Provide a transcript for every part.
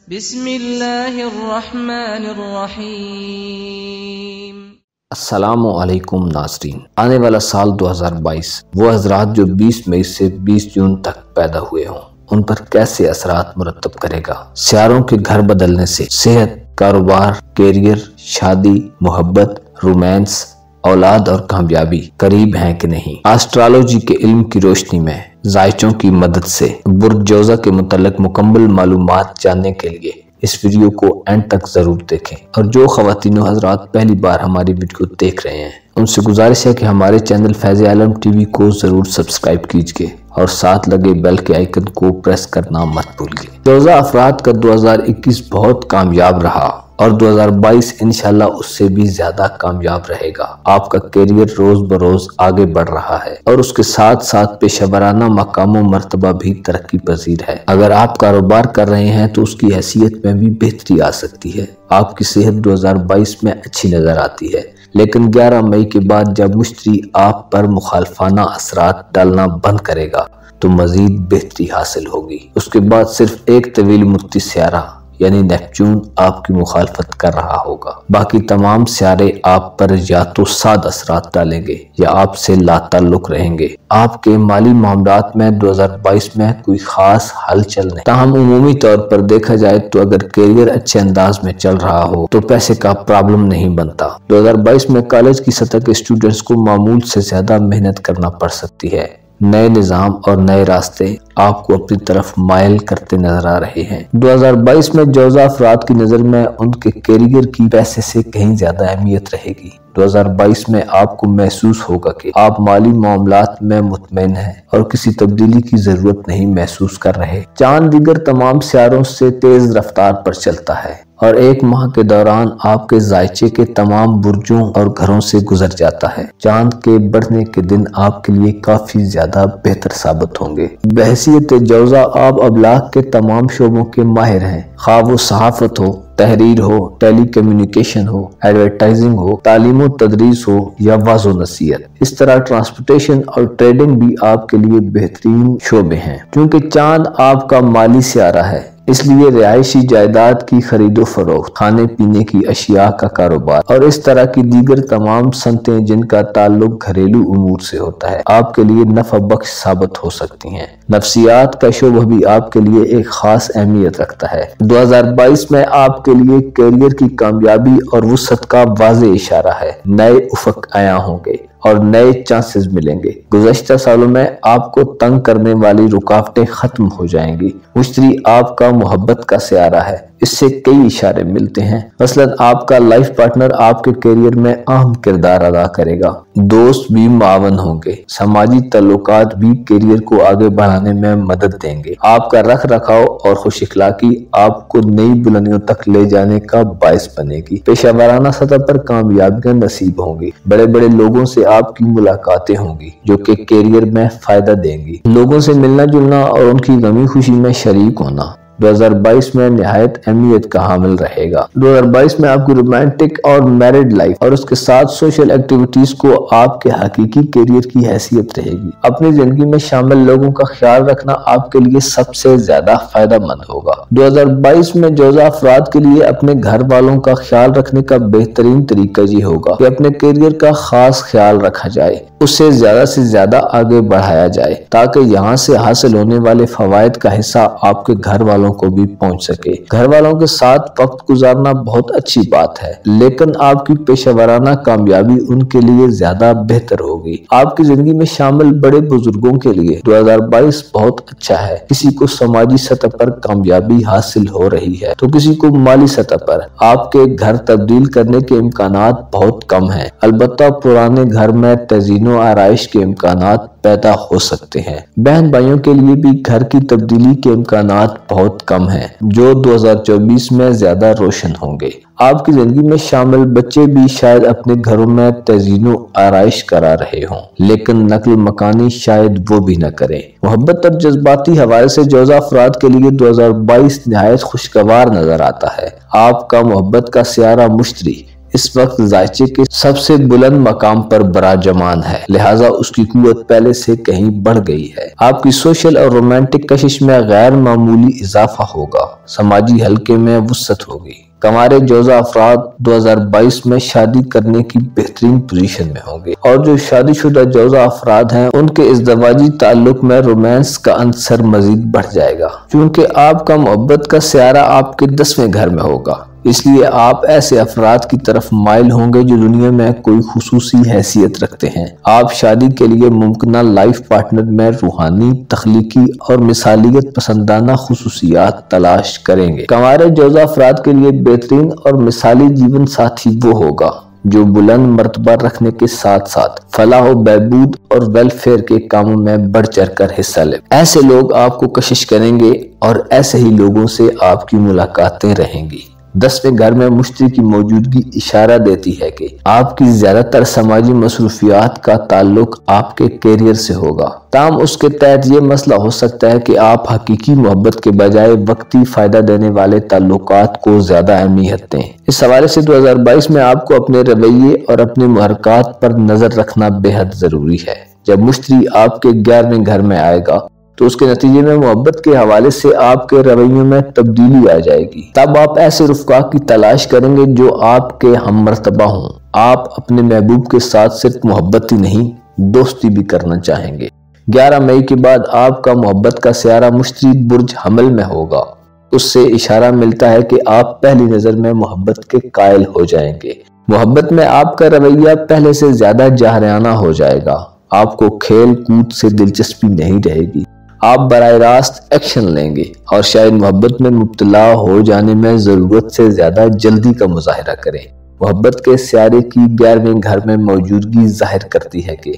بسم اللہ الرحمن الرحیم۔ السلام علیکم ناظرین۔ آنے والا سال 2022 وہ حضرات جو 20 مئی سے 20 جون تک پیدا ہوئے ہوں ان پر کیسے اثرات مرتب کرے گا؟ سیاروں کے گھر بدلنے سے صحت، کاروبار، کیریئر، شادی، محبت، رومانس، اولاد اور کامیابی قریب ہیں کہ نہیں؟ آسٹرالوجی کے علم کی روشنی میں ذائچوں کی مدد سے برج جوزہ کے متعلق مکمل معلومات جاننے کے لیے اس ویڈیو کو اینڈ تک ضرور دیکھیں، اور جو خواتین و حضرات پہلی بار ہماری ویڈیو دیکھ رہے ہیں ان سے گزارش ہے کہ ہمارے چینل فیض عالم ٹی وی کو ضرور سبسکرائب کیجئے اور ساتھ لگے بیل کے آئیکن کو پریس کرنا مت بھولیے۔ جوزہ افراد کا 2021 بہت کامیاب رہا اور 2022 انشاءاللہ اس سے بھی زیادہ کامیاب رہے گا۔ آپ کا کیریئر روز بروز آگے بڑھ رہا ہے اور اس کے ساتھ ساتھ پیشہ ورانہ مقام و مرتبہ بھی ترقی پذیر ہے۔ اگر آپ کاروبار کر رہے ہیں تو اس کی حیثیت میں بھی بہتری آ سکتی ہے۔ آپ کی صحت 2022 میں اچھی نظر آتی ہے، لیکن 11 مئی کے بعد جب مشتری آپ پر مخالفانہ اثرات ڈالنا بند کرے گا تو مزید بہتری حاصل ہوگی۔ اس کے بعد صرف ایک طویل مدتی سیارہ یعنی نیپچون آپ کی مخالفت کر رہا ہوگا۔ باقی تمام سیارے آپ پر یا تو ساد اثرات ڈالیں گے یا آپ سے لا تعلق رہیں گے۔ آپ کے مالی معاملات میں 2022 میں کوئی خاص ہلچل نہیں، تاہم عمومی طور پر دیکھا جائے تو اگر کیریئر اچھے انداز میں چل رہا ہو تو پیسے کا پرابلم نہیں بنتا۔ 2022 میں کالج کی سطح کے اسٹوڈنٹس کو معمول سے زیادہ محنت کرنا پڑ سکتی ہے۔ نئے نظام اور نئے راستے آپ کو اپنی طرف مائل کرتے نظر آ رہے ہیں۔ 2022 میں جوزہ افراد کی نظر میں ان کے کیریئر کی پیسے سے کہیں زیادہ اہمیت رہے گی۔ 2022 میں آپ کو محسوس ہوگا کہ آپ مالی معاملات میں مطمئن ہیں اور کسی تبدیلی کی ضرورت نہیں محسوس کر رہے۔ چاند دیگر تمام سیاروں سے تیز رفتار پر چلتا ہے اور ایک ماہ کے دوران آپ کے ذائچے کے تمام برجوں اور گھروں سے گزر جاتا ہے۔ چاند کے بڑھنے کے دن آپ کے لیے کافی زیادہ بہتر ثابت ہوں گے۔ بحیثیت جوزہ آپ ابلاغ کے تمام شعبوں کے ماہر ہیں، خواہ وہ صحافت ہو، تحریر ہو، ٹیلی کمیونیکیشن ہو، ایڈورٹائزنگ ہو، تعلیم و تدریس ہو یا وعظ و نصیحت۔ اس طرح ٹرانسپورٹیشن اور ٹریڈنگ بھی آپ کے لیے بہترین شعبے ہیں۔ کیونکہ چاند آپ کا مالی سیارہ ہے اس لیے رہائشی جائیداد کی خرید و فروخت، کھانے پینے کی اشیاء کا کاروبار اور اس طرح کی دیگر تمام صنعتیں جن کا تعلق گھریلو امور سے ہوتا ہے آپ کے لیے نفع بخش ثابت ہو سکتی ہیں۔ نفسیات کا شعبہ بھی آپ کے لیے ایک خاص اہمیت رکھتا ہے۔ 2022 میں آپ کے لیے کیریئر کی کامیابی اور وسعت کا واضح اشارہ ہے۔ نئے افق عیاں ہوں گے اور نئے چانسز ملیں گے۔ گزشتہ سالوں میں آپ کو تنگ کرنے والی رکاوٹیں ختم ہو جائیں گی۔ مشتری آپ کا محبت کا سیارہ ہے، اس سے کئی اشارے ملتے ہیں۔ مثلا آپ کا لائف پارٹنر آپ کے کیریئر میں اہم کردار ادا کرے گا، دوست بھی معاون ہوں گے، سماجی تعلقات بھی کیریئر کو آگے بڑھانے میں مدد دیں گے۔ آپ کا رکھ رکھاؤ اور خوش اخلاقی آپ کو نئی بلندیوں تک لے جانے کا باعث بنے گی۔ پیشہ ورانہ سطح پر کامیابیاں نصیب ہوں گی۔ بڑے بڑے لوگوں سے آپ کی ملاقاتیں ہوں گی جو کہ کیریئر میں فائدہ دیں گی۔ لوگوں سے ملنا جلنا اور ان کی غمی خوشی میں شریک ہونا 2022 میں نہایت اہمیت کا حامل رہے گا۔ 2022 میں آپ کی رومانٹک اور میرڈ لائف اور اس کے ساتھ سوشل ایکٹیویٹیز کو آپ کے حقیقی کیریئر کی حیثیت رہے گی۔ اپنی زندگی میں شامل لوگوں کا خیال رکھنا آپ کے لیے سب سے زیادہ فائدہ مند ہوگا۔ 2022 میں جوزہ افراد کے لیے اپنے گھر والوں کا خیال رکھنے کا بہترین طریقہ یہ ہوگا کہ اپنے کیریئر کا خاص خیال رکھا جائے، اسے زیادہ سے زیادہ آگے بڑھایا جائے تاکہ یہاں سے حاصل ہونے والے فوائد کا حصہ آپ کے گھر والوں کو بھی پہنچ سکے۔ گھر والوں کے ساتھ وقت گزارنا بہت اچھی بات ہے، لیکن آپ کی پیشہ ورانہ کامیابی ان کے لیے زیادہ بہتر ہوگی۔ آپ کی زندگی میں شامل بڑے بزرگوں کے لیے 2022 بہت اچھا ہے۔ کسی کو سماجی سطح پر کامیابی حاصل ہو رہی ہے تو کسی کو مالی سطح پر۔ آپ کے گھر تبدیل کرنے کے امکانات بہت کم ہیں، البتہ پرانے گھر میں تزئین و آرائش کے امکانات پیدا ہو سکتے ہیں۔ بہن بھائیوں کے لیے بھی گھر کی تبدیلی کے امکانات بہت کم ہیں جو 2024 میں زیادہ روشن ہوں گے۔ آپ کی زندگی میں شامل بچے بھی شاید اپنے گھروں میں تزئین و آرائش کرا رہے ہوں، لیکن نقل مکانی شاید وہ بھی نہ کریں۔ محبت اور جذباتی حوالے سے جوزہ افراد کے لیے 2022 نہایت خوشگوار نظر آتا ہے۔ آپ کا محبت کا سیارہ مشتری इस वक्त ज़ायचे के सबसे बुलंद मकाम पर बराजमान है, लिहाजा उसकी कुव्वत पहले से कहीं बढ़ गई है। आपकी सोशल और रोमांटिक कशिश में गैर मामूली इजाफा होगा, समाजी हल्के में वुसअत होगी। कमारे जोजा अफराद 2022 में शादी करने की बेहतरीन पोजीशन में होंगे और जो शादीशुदा जोजा अफराद हैं उनके इज़दवाजी ताल्लुक में रोमांस का अंसर मजीद बढ़ जाएगा, क्योंकि आपका मोहब्बत का सियारा आपके 10वें घर में होगा। इसलिए आप ऐसे अफराद की तरफ माइल होंगे जो दुनिया में कोई खुसूसी हैसियत रखते हैं। आप शादी के लिए मुमकिन लाइफ पार्टनर में रूहानी, तख्लीकी और मिसालियत पसंदाना खुसूसियात तलाश करेंगे। कमारे जोजा अफराद के लिए बेहतरीन और मिसाली जीवन साथी वो होगा जो बुलंद मर्तबा रखने के साथ साथ फलाह व बहबूद और वेलफेयर के कामों में बढ़ चढ़ कर हिस्सा ले। ऐसे लोग आपको कशिश करेंगे और ऐसे ही लोगों से आपकी मुलाकातें रहेंगी। 10वें घर में मुश्तरी की मौजूदगी इशारा देती है कि आपकी ज्यादातर समाजी मसरूफियात का ताल्लुक आपके कैरियर से होगा। ताम उसके तहत ये मसला हो सकता है कि आप हकीकी मोहब्बत के बजाय वक्ती फायदा देने वाले ताल्लुकात को ज्यादा अहमियत दें। इस हवाले से 2022 में आपको अपने रवैये और अपने मुहरकात पर नजर रखना बेहद जरूरी है। जब मुश्तरी आपके 11वें घर में आएगा तो उसके नतीजे में मोहब्बत के हवाले से आपके रवैयों में तब्दीली आ जाएगी। तब आप ऐसे रुफ़का की तलाश करेंगे जो आपके हममर्तबा हों। आप अपने महबूब के साथ सिर्फ मोहब्बत ही नहीं, दोस्ती भी करना चाहेंगे। 11 मई के बाद आपका मोहब्बत का सियारा मुश्तरी बुर्ज हमल में होगा। उससे इशारा मिलता है कि आप पहली नजर में मोहब्बत के कायल हो जाएंगे। मोहब्बत में आपका रवैया पहले से ज्यादा जाहराना हो जाएगा। आपको खेल कूद से दिलचस्पी नहीं रहेगी। आप बराह रास्त एक्शन लेंगे और शायद मोहब्बत में मुब्तला हो जाने में जरूरत से ज्यादा जल्दी का मुजाहिरा करें। मोहब्बत के सियारे की 11वें घर में मौजूदगी जाहिर करती है कि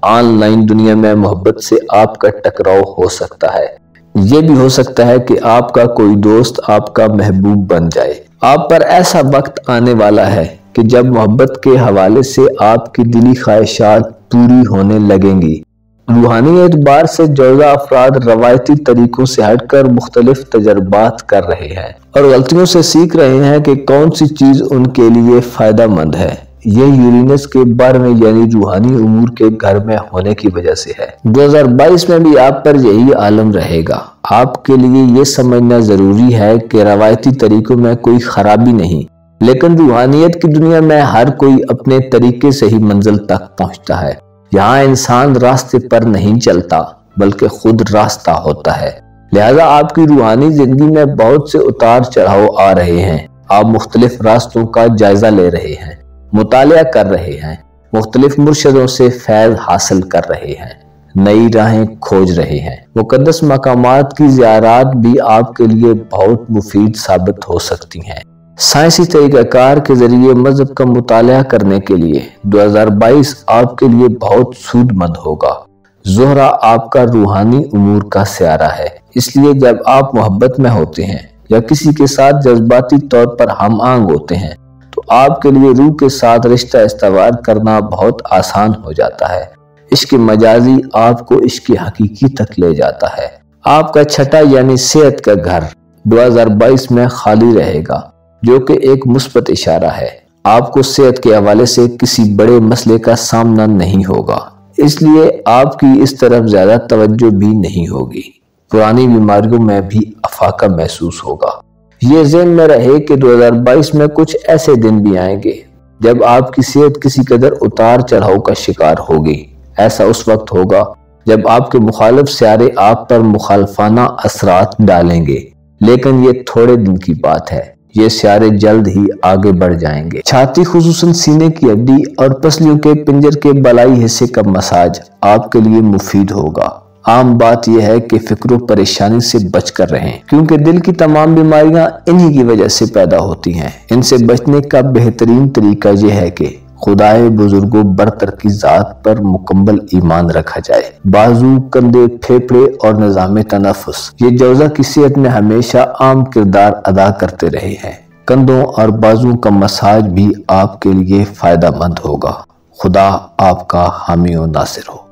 ऑनलाइन दुनिया में मोहब्बत से आपका टकराव हो सकता है। ये भी हो सकता है कि आपका कोई दोस्त आपका महबूब बन जाए। आप पर ऐसा वक्त आने वाला है कि जब मोहब्बत के हवाले से आपकी दिली ख्वाहिशात पूरी होने लगेंगी। रूहानी एतबार से जोजा अफराद रवायती तरीकों से हटकर मुख्तलिफ तजर्बात कर रहे हैं और गलतियों से सीख रहे हैं कि कौन सी चीज उनके लिए फायदा मंद है। ये यूरेनस के 12वें यानी रूहानी उमूर के घर में होने की वजह से है। 2022 में भी आप पर यही आलम रहेगा। आपके लिए ये समझना जरूरी है कि रवायती तरीकों में कोई खराबी नहीं, लेकिन रूहानियत की दुनिया में हर कोई अपने तरीके से ही मंजिल तक पहुंचता है। यहाँ इंसान रास्ते पर नहीं चलता बल्कि खुद रास्ता होता है। लिहाजा आपकी रूहानी जिंदगी में बहुत से उतार चढ़ाव आ रहे हैं। आप मुख्तलिफ रास्तों का जायजा ले रहे हैं, मुतालिया कर रहे हैं, मुख्तलिफ मुर्शदों से फैज़ हासिल कर रहे हैं, नई राहें खोज रहे हैं। मुकद्दस मकामात की ज़ियारत भी आपके लिए बहुत मुफीद साबित हो सकती हैं। साइंसी तरीक़ाकार के जरिए मजहब का मुतालिया करने के लिए 2022 आपके लिए बहुत सूदमंद होगा। ज़ोहरा आपका रूहानी उमूर का सियारा है, इसलिए जब आप मोहब्बत में होते हैं या किसी के साथ जज्बाती तौर पर हम आंग होते हैं तो आपके लिए रूह के साथ रिश्ता इस्तेवार करना बहुत आसान हो जाता है। इश्क मजाजी आपको इश्क हकीकी तक ले जाता है। आपका छठा यानी सेहत का घर 2022 में खाली रहेगा, जो कि एक मुस्बत इशारा है। आपको सेहत के हवाले से किसी बड़े मसले का सामना नहीं होगा, इसलिए आपकी इस तरफ ज्यादा तवज्जो भी नहीं होगी। पुरानी बीमारियों में भी अफाका महसूस होगा। ये ज़हन में रहे कि 2022 में कुछ ऐसे दिन भी आएंगे जब आपकी सेहत किसी कदर उतार चढ़ाव का शिकार होगी। ऐसा उस वक्त होगा जब आपके मुखालिफ सियारे आप पर मुखालफाना असरात डालेंगे, लेकिन ये थोड़े दिन की बात है। ये सियारे जल्द ही आगे बढ़ जाएंगे। छाती खुसूसन सीने की हड्डी और पसलियों के पिंजर के बलाई हिस्से का मसाज आपके लिए मुफीद होगा। आम बात यह है कि फिक्र परेशानी से बच कर रहें, क्योंकि दिल की तमाम बीमारियां इन्हीं की वजह से पैदा होती हैं। इनसे बचने का बेहतरीन तरीका यह है कि खुदाए बुजुर्गों बरतर की जात पर मुकम्मल ईमान रखा जाए। बाजू, कंधे, फेफड़े और निज़ाम तनफ़ुस ये जोजा की सेहत में हमेशा आम किरदार अदा करते रहे हैं। कंधों और बाजू का मसाज भी आपके लिए फायदा मंद होगा। खुदा आपका हामी और नासिर हो।